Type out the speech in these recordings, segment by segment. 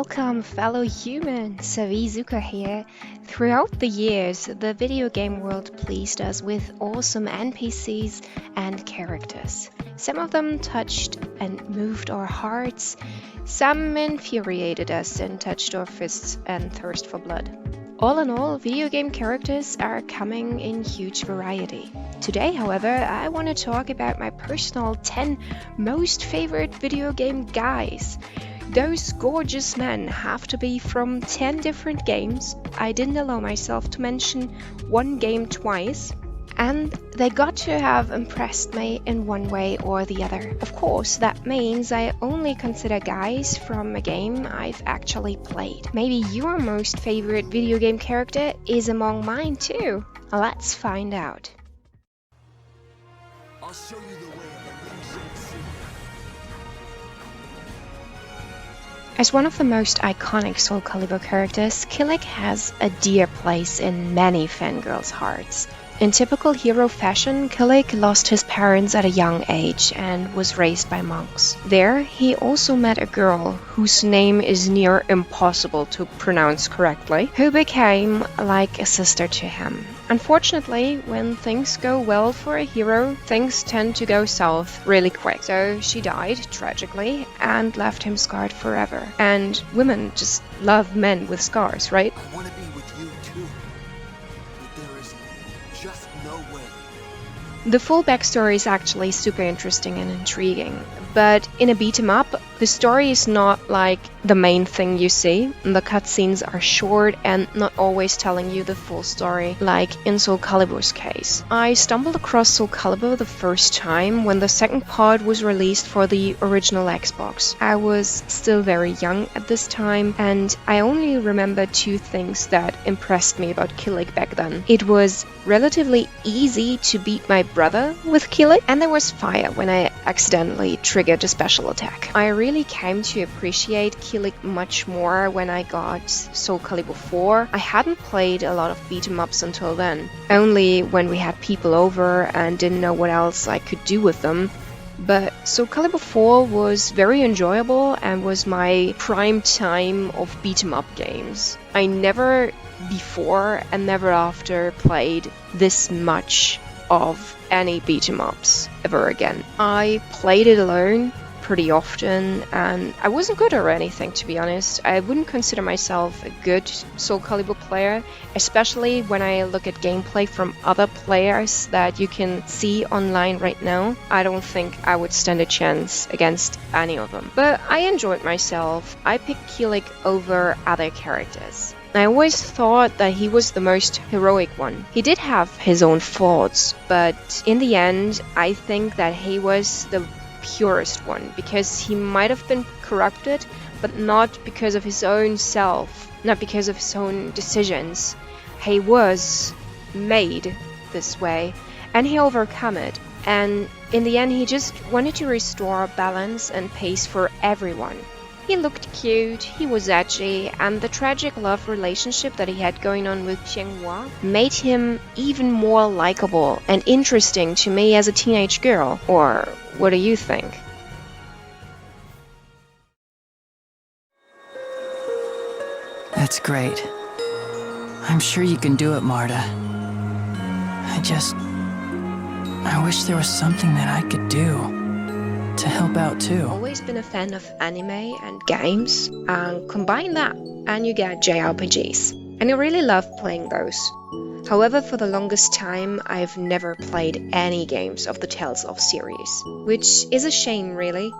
Welcome, fellow humans, Wizuko here. Throughout the years, the video game world pleased us with awesome NPCs and characters. Some of them touched and moved our hearts, some infuriated us and touched our fists and thirst for blood. All in all, video game characters are coming in huge variety. Today, however, I want to talk about my personal 10 most favorite video game guys. Those gorgeous men have to be from 10 different games. I didn't allow myself to mention one game twice. And they got to have impressed me in one way or the other. Of course, that means I only consider guys from a game I've actually played. Maybe your most favorite video game character is among mine too. Let's find out. I'll show you the way of the ancient sea. As one of the most iconic Soul Calibur characters, Kilik has a dear place in many fangirls' hearts. In typical hero fashion, Kilik lost his parents at a young age and was raised by monks. There, he also met a girl whose name is near impossible to pronounce correctly, who became like a sister to him. Unfortunately, when things go well for a hero, things tend to go south really quick. So she died, tragically, and left him scarred forever. And women just love men with scars, right? I want to be with you too, but there is just no way. The full backstory is actually super interesting and intriguing, but in a beat 'em up, the story is not like the main thing you see. The cutscenes are short and not always telling you the full story, like in Soul Calibur's case. I stumbled across Soul Calibur the first time when the second part was released for the original Xbox. I was still very young at this time, and I only remember two things that impressed me about Kilik back then. It was relatively easy to beat my brother with Kilik, and there was fire when I accidentally triggered a special attack. I really came to appreciate Kilik much more when I got Soul Calibur 4. I hadn't played a lot of beat-em-ups until then, only when we had people over and didn't know what else I could do with them. But Soul Calibur 4 was very enjoyable and was my prime time of beat-em-up games. I never before and never after played this much of any beat-em-ups ever again. I played it alone pretty often, and I wasn't good or anything, to be honest. I wouldn't consider myself a good Soul Calibur player, especially when I look at gameplay from other players that you can see online right now. I don't think I would stand a chance against any of them. But I enjoyed myself. I picked Kilik over other characters. I always thought that he was the most heroic one. He did have his own faults, but in the end, I think that he was the purest one, because he might have been corrupted, but not because of his own self, not because of his own decisions. He was made this way, and he overcome it. And in the end, he just wanted to restore balance and pace for everyone. He looked cute, he was edgy, and the tragic love relationship that he had going on with Xianghua made him even more likable and interesting to me as a teenage girl. Or what do you think? That's great. I'm sure you can do it, Marta. I wish there was something that I could do to help out too. Always been a fan of anime and games, and combine that and you get JRPGs. And I really love playing those. However, for the longest time, I've never played any games of the Tales of series, which is a shame, really.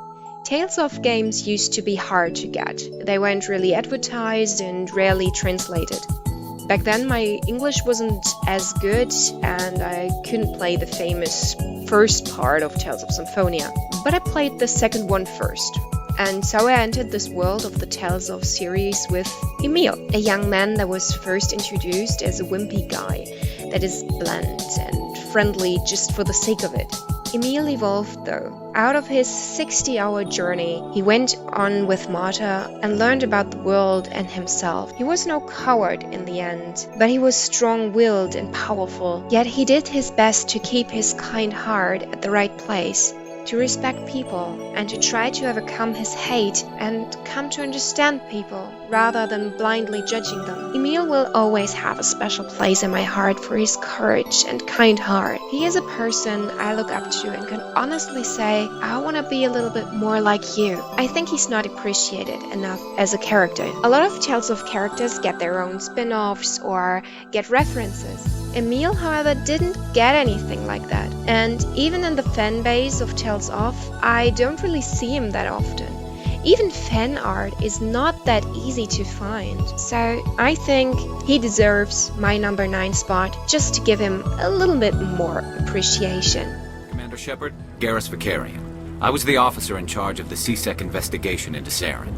Tales of games used to be hard to get. They weren't really advertised and rarely translated. Back then, my English wasn't as good, and I couldn't play the famous first part of Tales of Symphonia. But I played the second one first. And so I entered this world of the Tales of series with Emil, a young man that was first introduced as a wimpy guy that is bland and friendly just for the sake of it. Emil evolved though. Out of his 60-hour journey, he went on with Marta and learned about the world and himself. He was no coward in the end, but he was strong-willed and powerful. Yet he did his best to keep his kind heart at the right place. to respect people, and to try to overcome his hate and come to understand people rather than blindly judging them. Emil will always have a special place in my heart for his courage and kind heart. He is a person I look up to and can honestly say, I want to be a little bit more like you. I think he's not appreciated enough as a character. A lot of Tales of characters get their own spin-offs or get references. Emil, however, didn't get anything like that. And even in the fan base of Tales of, I don't really see him that often. Even fan art is not that easy to find. So I think he deserves my number 9 spot just to give him a little bit more appreciation. Commander Shepard, Garrus Vicarian. I was the officer in charge of the CSEC investigation into Saren.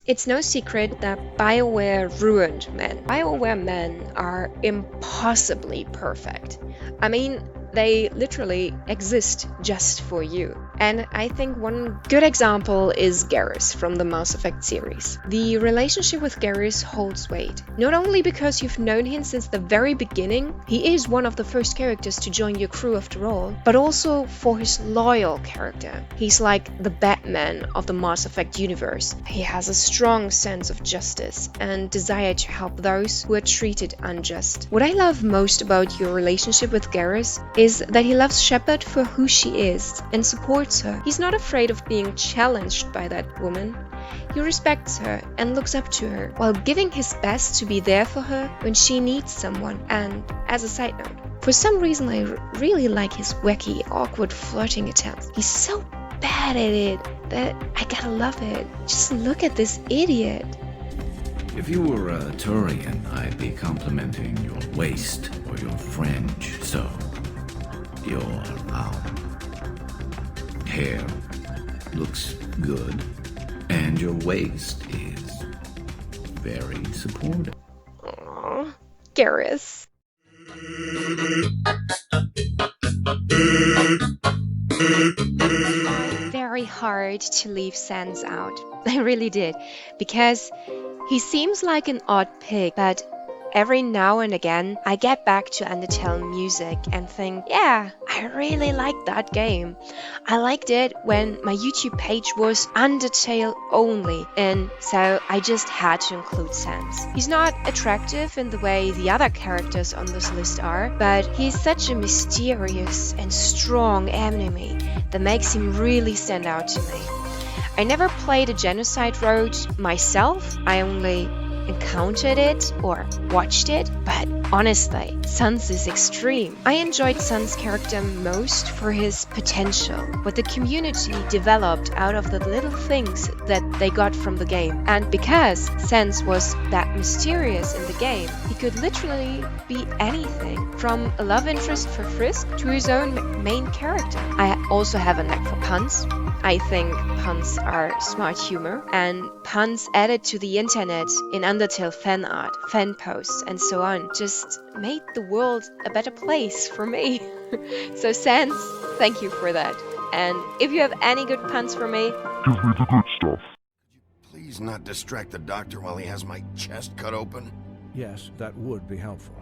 It's no secret that BioWare ruined men. BioWare men are impossibly perfect. I mean, they literally exist just for you. And I think one good example is Garrus from the Mass Effect series. The relationship with Garrus holds weight. Not only because you've known him since the very beginning, he is one of the first characters to join your crew after all, but also for his loyal character. He's like the Batman of the Mass Effect universe. He has a strong sense of justice and desire to help those who are treated unjust. What I love most about your relationship with Garrus is that he loves Shepard for who she is and supports her. He's not afraid of being challenged by that woman. He respects her and looks up to her, while giving his best to be there for her when she needs someone. And as a side note, for some reason I really like his wacky, awkward flirting attempts. He's so bad at it that I gotta love it. Just look at this idiot. If you were a Turian, I'd be complimenting your waist or your fringe, so your hair looks good, and your waist is very supportive. Aww, Garrus. Very hard to leave Sans out. I really did, because he seems like an odd pig, but every now and again, I get back to Undertale music and think, yeah, I really liked that game. I liked it when my YouTube page was Undertale only, and so I just had to include Sans. He's not attractive in the way the other characters on this list are, but he's such a mysterious and strong enemy that makes him really stand out to me. I never played a Genocide Road myself, I only encountered it or watched it, but honestly, Sans is extreme. I enjoyed Sans' character most for his potential, what the community developed out of the little things that they got from the game. And because Sans was that mysterious in the game, he could literally be anything, from a love interest for Frisk to his own main character. I also have a knack for puns. I think puns are smart humor, and puns added to the internet in Undertale fan art, fan posts, and so on just made the world a better place for me. So Sans, thank you for that. And if you have any good puns for me, give me the good stuff. Please not distract the doctor while he has my chest cut open. Yes, that would be helpful.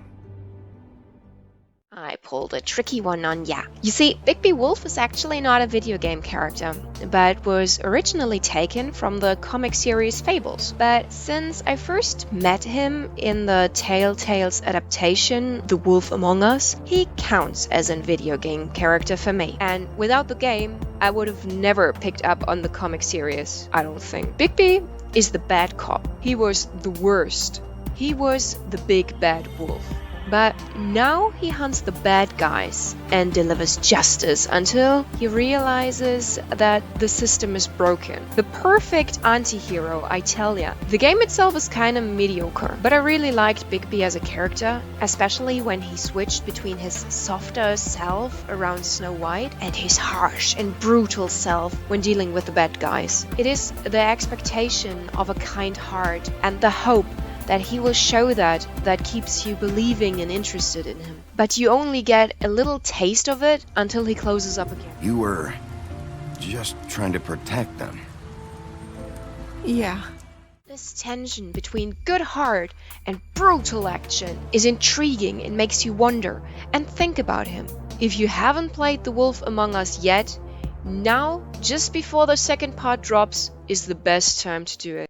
I pulled a tricky one on ya. You see, Bigby Wolf is actually not a video game character, but was originally taken from the comic series Fables. But since I first met him in the Telltale's adaptation, The Wolf Among Us, he counts as a video game character for me. And without the game, I would have never picked up on the comic series, I don't think. Bigby is the bad cop. He was the worst. He was the big bad wolf. But now he hunts the bad guys and delivers justice until he realizes that the system is broken. The perfect anti-hero, I tell ya. The game itself is kinda mediocre, but I really liked Bigby as a character, especially when he switched between his softer self around Snow White and his harsh and brutal self when dealing with the bad guys. It is the expectation of a kind heart and the hope that he will show that keeps you believing and interested in him. But you only get a little taste of it until he closes up again. You were just trying to protect them. Yeah. This tension between good heart and brutal action is intriguing and makes you wonder and think about him. If you haven't played The Wolf Among Us yet, now, just before the second part drops, is the best time to do it.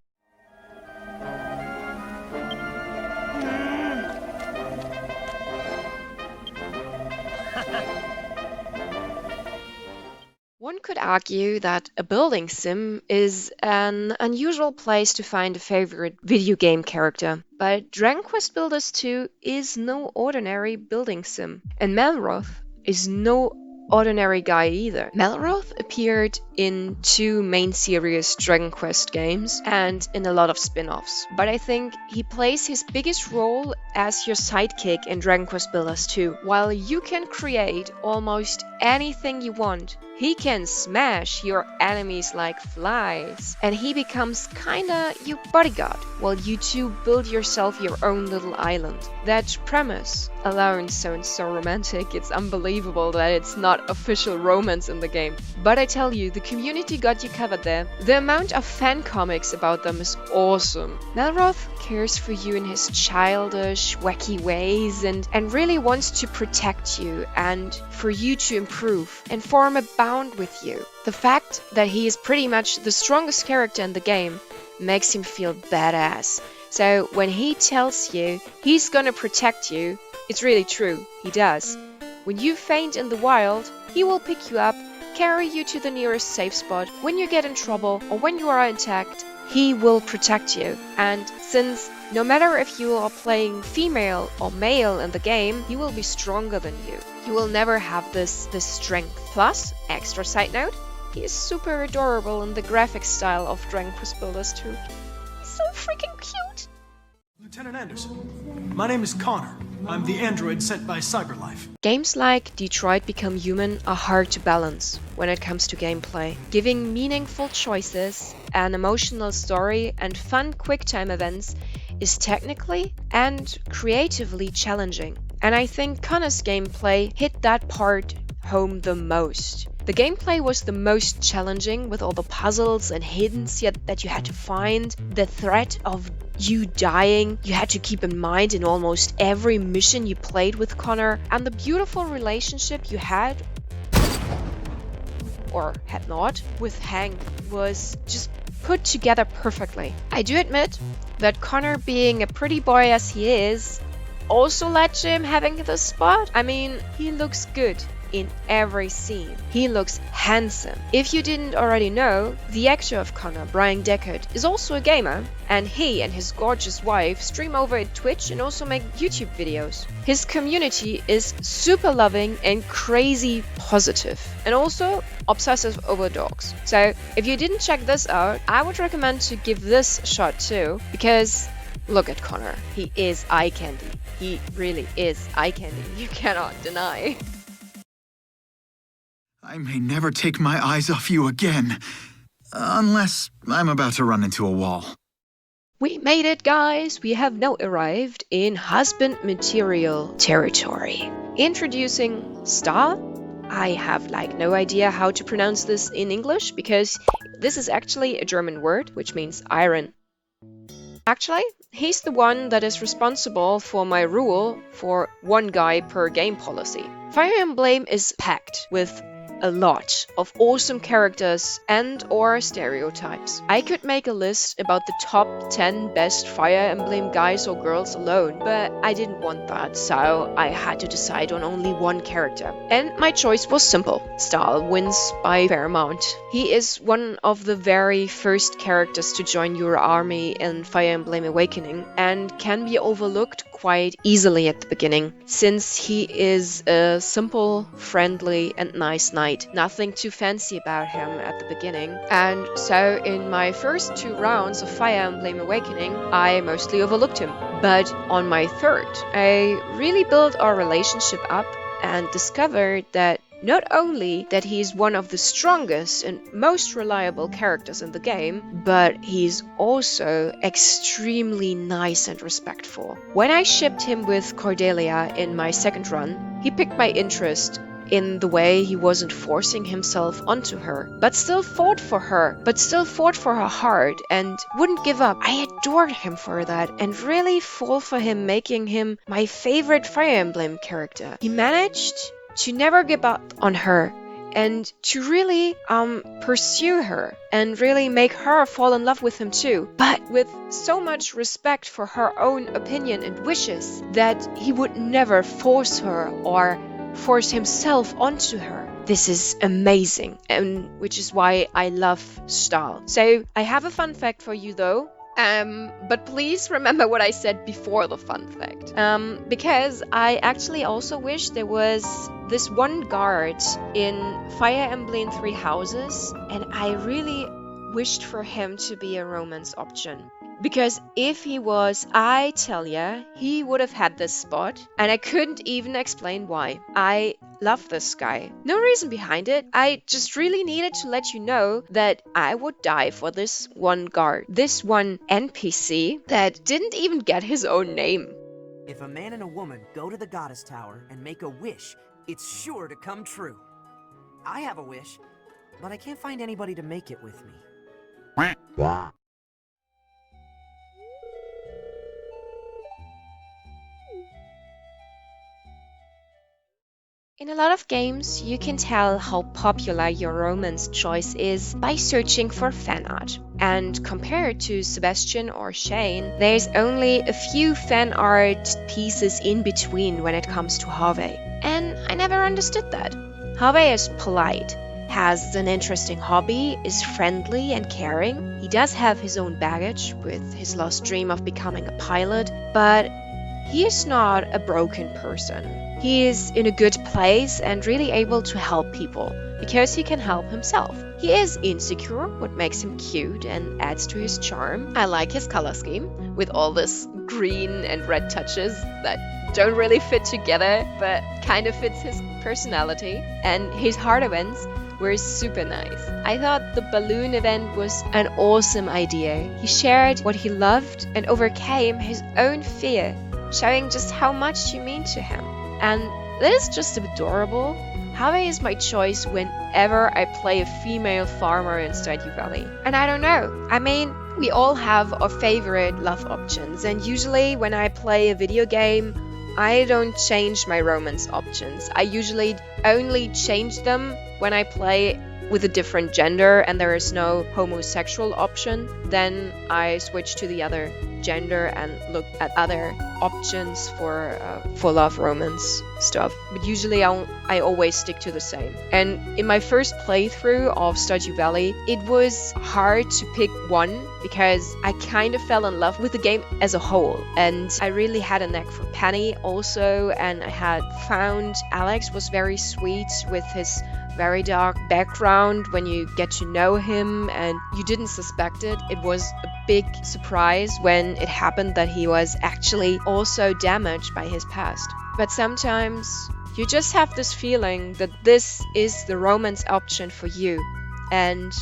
One could argue that a building sim is an unusual place to find a favorite video game character, but Dragon Quest Builders 2 is no ordinary building sim, and Melroth is no ordinary guy either. Melroth appeared in 2 main series Dragon Quest games and in a lot of spin-offs, but I think he plays his biggest role as your sidekick in Dragon Quest Builders 2. While you can create almost anything you want, he can smash your enemies like flies, and he becomes kinda your bodyguard, while you two build yourself your own little island. That premise alone sounds so romantic, it's unbelievable that it's not official romance in the game. But I tell you, the community got you covered there. The amount of fan comics about them is awesome. Melroth cares for you in his childish, wacky ways and really wants to protect you and for you to improve and form a bond with you. The fact that he is pretty much the strongest character in the game makes him feel badass. So when he tells you he's gonna protect you, it's really true, he does. When you faint in the wild, he will pick you up, carry you to the nearest safe spot. When you get in trouble or when you are attacked, he will protect you. And since no matter if you are playing female or male in the game, he will be stronger than you. You will never have this strength. Plus, extra side note, he is super adorable in the graphic style of Dragon Quest Builders 2. He's so freaking cute! Lieutenant Anderson, my name is Connor. I'm the android sent by CyberLife. Games like Detroit Become Human are hard to balance when it comes to gameplay. Giving meaningful choices, an emotional story, and fun quick-time events is technically and creatively challenging. And I think Connor's gameplay hit that part home the most. The gameplay was the most challenging with all the puzzles and hiddens that you had to find, the threat of you dying you had to keep in mind in almost every mission you played with Connor, and the beautiful relationship you had or had not with Hank was just put together perfectly. I do admit that Connor, being a pretty boy as he is, also led to him having this spot. I mean, he looks good in every scene. He looks handsome. If you didn't already know, the actor of Connor, Brian Deckard, is also a gamer, and he and his gorgeous wife stream over at Twitch and also make YouTube videos. His community is super loving and crazy positive, and also obsessive over dogs. So if you didn't check this out, I would recommend to give this a shot too, because look at Connor. He is eye candy. He really is eye candy. You cannot deny. I may never take my eyes off you again. Unless I'm about to run into a wall. We made it, guys! We have now arrived in husband material territory. Introducing Star. I have no idea how to pronounce this in English, because this is actually a German word, which means iron. Actually, he's the one that is responsible for my rule for one guy per game policy. Fire Emblem is packed with a lot of awesome characters and or stereotypes. I could make a list about the top 10 best Fire Emblem guys or girls alone, but I didn't want that, so I had to decide on only one character. And my choice was simple. Stahl wins by fair amount. He is one of the very first characters to join your army in Fire Emblem Awakening and can be overlooked quite easily at the beginning, since he is a simple, friendly and nice knight. Nothing too fancy about him at the beginning. And so in my first 2 rounds of Fire Emblem Awakening, I mostly overlooked him. But on my third, I really built our relationship up and discovered that not only that he's one of the strongest and most reliable characters in the game, but he's also extremely nice and respectful. When I shipped him with Cordelia in my second run, he picked my interest in the way he wasn't forcing himself onto her, but still fought for her heart and wouldn't give up. I adored him for that and really fall for him, making him my favorite Fire Emblem character. He managed to never give up on her and to really pursue her and really make her fall in love with him too, but with so much respect for her own opinion and wishes that he would never force her or force himself onto her. This is amazing, and which is why I love Stahl. So I have a fun fact for you though. But please remember what I said before the fun fact. Because I actually also wish there was this one guard in Fire Emblem Three Houses, and I really wished for him to be a romance option. Because if he was, I tell ya, he would have had this spot, and I couldn't even explain why. I love this guy. No reason behind it. I just really needed to let you know that I would die for this one guard. This one NPC that didn't even get his own name. If a man and a woman go to the Goddess Tower and make a wish, it's sure to come true. I have a wish, but I can't find anybody to make it with me. In a lot of games, you can tell how popular your romance choice is by searching for fan art. And compared to Sebastian or Shane, there's only a few fan art pieces in between when it comes to Harvey. And I never understood that. Harvey is polite, has an interesting hobby, is friendly and caring. He does have his own baggage with his lost dream of becoming a pilot, but he is not a broken person. He is in a good place and really able to help people because he can help himself. He is insecure, what makes him cute and adds to his charm. I like his color scheme with all this green and red touches that don't really fit together but kind of fits his personality. And his heart events were super nice. I thought the balloon event was an awesome idea. He shared what he loved and overcame his own fear, showing just how much you mean to him. And that is just adorable. Harvey is my choice whenever I play a female farmer in Stardew Valley. And I don't know, I mean, we all have our favorite love options, and usually when I play a video game, I don't change my romance options. I usually only change them when I play with a different gender and there is no homosexual option. Then I switch to the other gender and look at other options for love romance stuff. But usually I always stick to the same. And in my first playthrough of Stardew Valley, it was hard to pick one because I kind of fell in love with the game as a whole. And I really had a knack for Penny also, and I had found Alex was very sweet with his very dark background when you get to know him and you didn't suspect it. It was a big surprise when it happened that he was actually also damaged by his past. But sometimes you just have this feeling that this is the romance option for you, and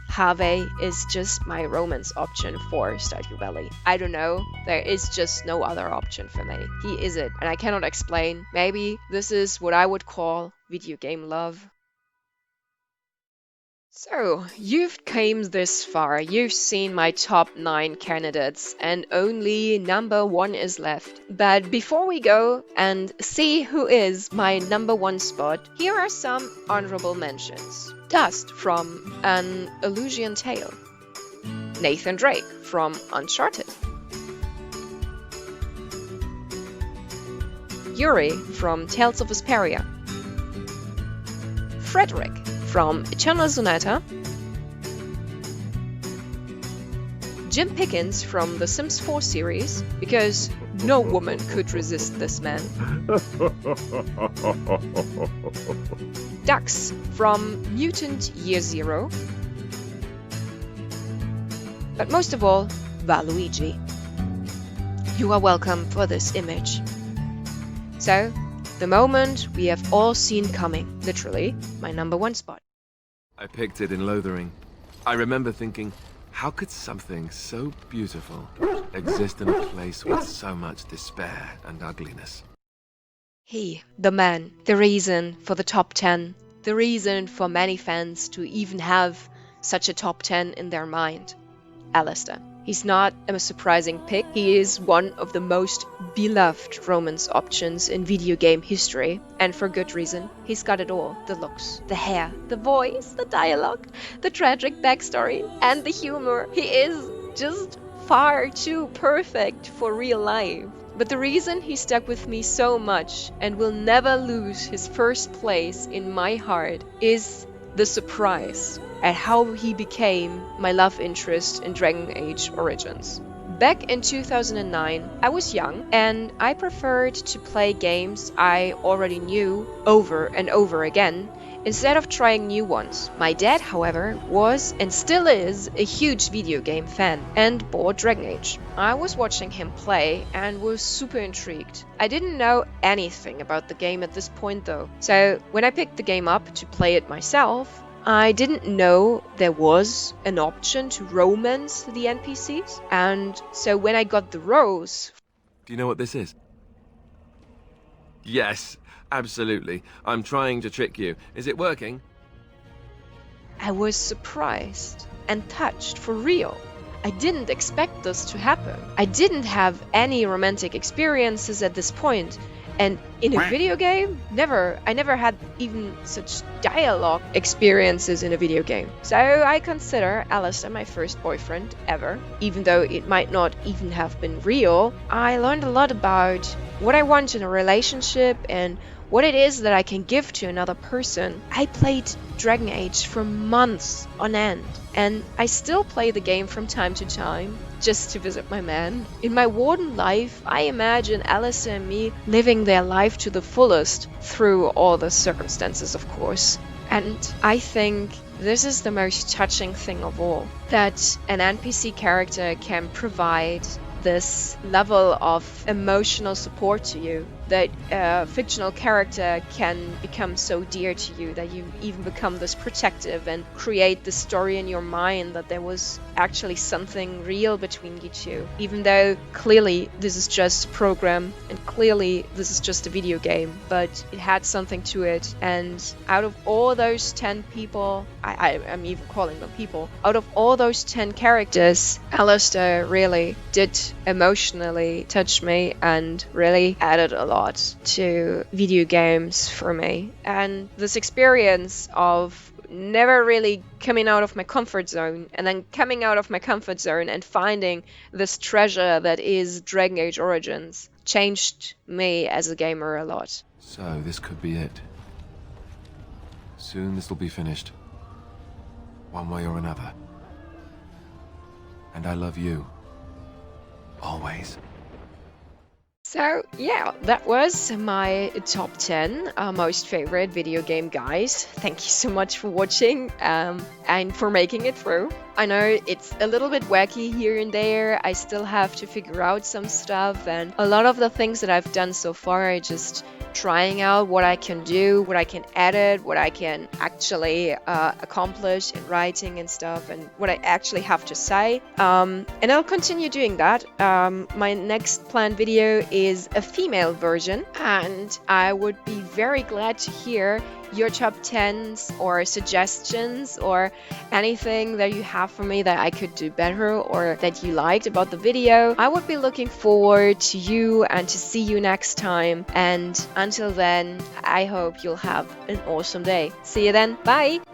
Harvey is just my romance option for Stardew Valley. I don't know, there is just no other option for me. He is it, and I cannot explain. Maybe this is what I would call video game love. So, you've came this far, you've seen my top 9 candidates, and only number 1 is left. But before we go and see who is my number 1 spot, here are some honorable mentions. Dust from An Illusion Tale. Nathan Drake from Uncharted. Yuri from Tales of Vesperia. Frederick from Eternal Sonata. Jim Pickens from the Sims 4 series, because no woman could resist this man. Dux from Mutant Year Zero. But most of all, Waluigi. You are welcome for this image. So, the moment we have all seen coming, literally, my number 1 spot. I picked it in Lothering. I remember thinking, how could something so beautiful exist in a place with so much despair and ugliness? He, the man, the reason for the top 10, the reason for many fans to even have such a top 10 in their mind. Alistair. He's not a surprising pick. He is one of the most beloved romance options in video game history, and for good reason. He's got it all. The looks, the hair, the voice, the dialogue, the tragic backstory, and the humor. He is just far too perfect for real life. But the reason he stuck with me so much and will never lose his first place in my heart is the surprise at how he became my love interest in Dragon Age Origins. Back in 2009, I was young and I preferred to play games I already knew over and over again instead of trying new ones. My dad, however, was and still is a huge video game fan and bought Dragon Age. I was watching him play and was super intrigued. I didn't know anything about the game at this point though, so when I picked the game up to play it myself, I didn't know there was an option to romance the NPCs, and so when I got the rose... Do you know what this is? Yes, absolutely. I'm trying to trick you. Is it working? I was surprised and touched for real. I didn't expect this to happen. I didn't have any romantic experiences at this point. And in a video game, never. I never had even such dialogue experiences in a video game. So I consider Alistair my first boyfriend ever. Even though it might not even have been real, I learned a lot about what I want in a relationship and what it is that I can give to another person. I played Dragon Age for months on end, and I still play the game from time to time, just to visit my man. In my warden life, I imagine Alistair and me living their life to the fullest, through all the circumstances, of course. And I think this is the most touching thing of all, that an NPC character can provide this level of emotional support to you, that a fictional character can become so dear to you that you even become this protective and create this story in your mind that there was actually something real between you two, even though clearly this is just a program and clearly this is just a video game, but it had something to it. And out of all those 10 people, I'm even calling them people, out of all those 10 characters, Alistair really did emotionally touch me and really added a lot to video games for me. And this experience of never really coming out of my comfort zone, and then coming out of my comfort zone and finding this treasure that is Dragon Age Origins, changed me as a gamer a lot. So this could be it. Soon this will be finished, one way or another. And I love you. Always. So yeah, that was my top 10 most favorite video game guys. Thank you so much for watching and for making it through. I know it's a little bit wacky here and there. I still have to figure out some stuff, and a lot of the things that I've done so far are just trying out what I can do, what I can edit, what I can actually accomplish in writing and stuff, and what I actually have to say. And I'll continue doing that. My next planned video is a female version, and I would be very glad to hear your top 10s or suggestions or anything that you have for me that I could do better or that you liked about the video. I would be looking forward to you and to see you next time, and until then I hope you'll have an awesome day. See you then, bye!